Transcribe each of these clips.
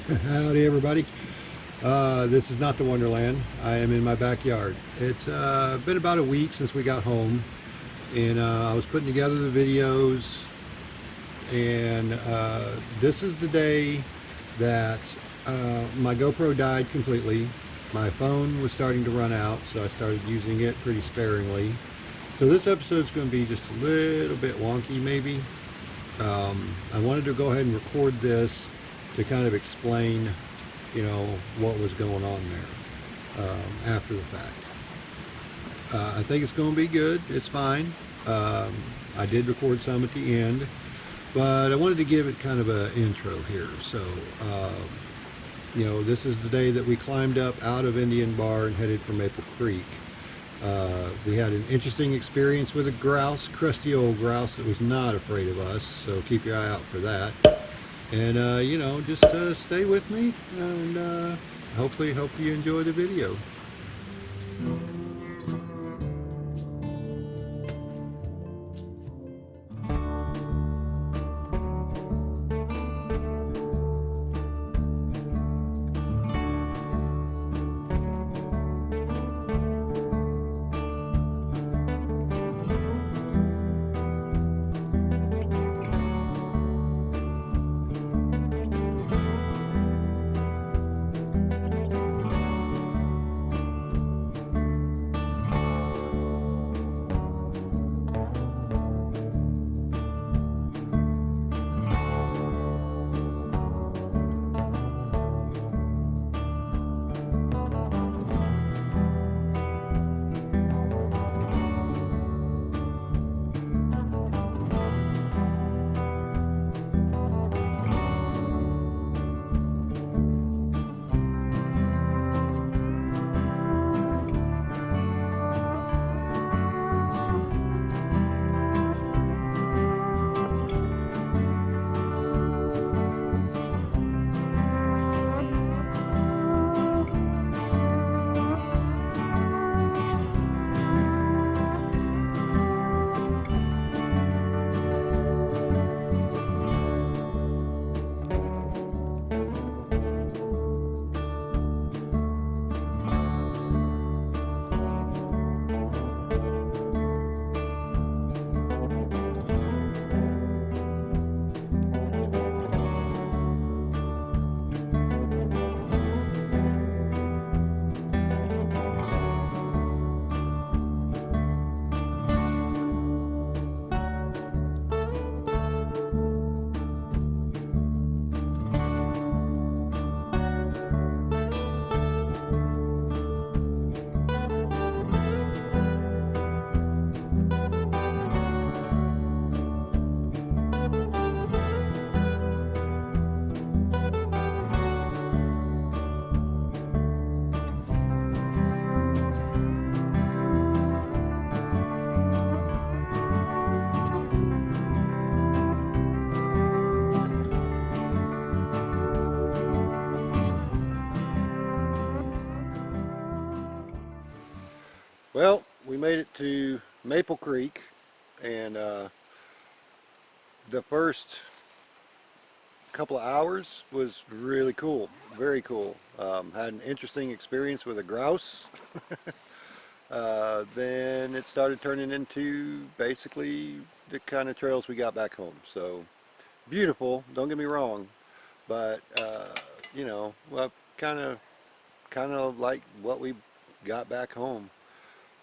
Howdy everybody. This is not the Wonderland. I am in my backyard. It's been about a week since we got home, and I was putting together the videos, and this is the day that my GoPro died completely. My phone was starting to run out, so I started using it pretty sparingly. So this episode's going to be just a little bit wonky maybe. I wanted to go ahead and record this to kind of explain, you know, what was going on there after the fact. I think it's going to be good. It's fine. I did record some at the end, but I wanted to give it kind of an intro here. So, you know, this is the day that we climbed up out of Indian Bar and headed for Maple Creek. We had an interesting experience with a grouse, crusty old grouse that was not afraid of us, so keep your eye out for that. And you know, just stay with me, and hopefully you enjoy the video. Well, we made it to Maple Creek, and the first couple of hours was really cool, very cool. Had an interesting experience with a grouse. Then it started turning into basically the kind of trails we got back home. So beautiful, don't get me wrong, but you know, well, kind of like what we got back home.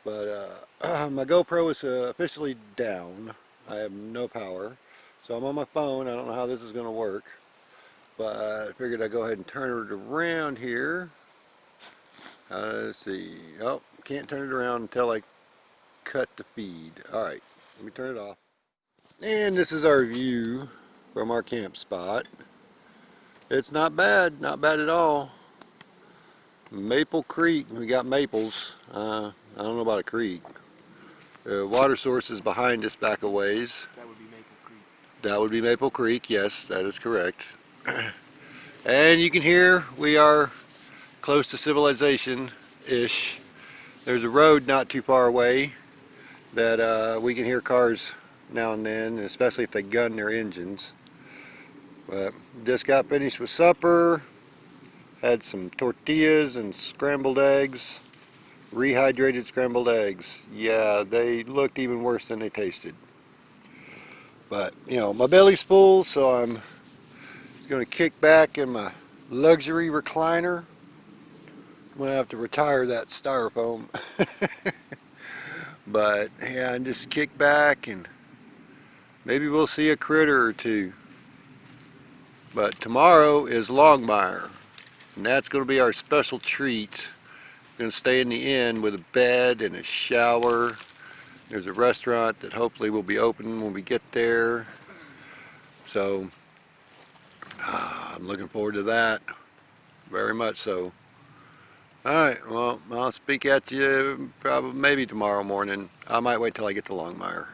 But my GoPro is officially down. I have no power, so I'm on my phone. I don't know how this is going to work, but I figured I'd go ahead and turn it around here. Let's see. Oh, can't turn it around until I cut the feed. Alright, let me turn it off. And this is our view from our camp spot. It's not bad at all. Maple Creek, we got maples. I don't know about a creek. The water source is behind us back a ways. That would be Maple Creek. That would be Maple Creek, yes, that is correct. And you can hear we are close to civilization-ish. There's a road not too far away that we can hear cars now and then, especially if they gun their engines. But just got finished with supper. Had some tortillas and scrambled eggs. Rehydrated scrambled eggs. Yeah, they looked even worse than they tasted. But, you know, my belly's full, so I'm going to kick back in my luxury recliner. I'm going to have to retire that styrofoam. But, yeah, and just kick back and maybe we'll see a critter or two. But tomorrow is Longmire, and that's going to be our special treat. We're going to stay in the inn with a bed and a shower. There's a restaurant that hopefully will be open when we get there. So I'm looking forward to that, very much so. Alright, well, I'll speak at you probably maybe tomorrow morning. I might wait till I get to Longmire.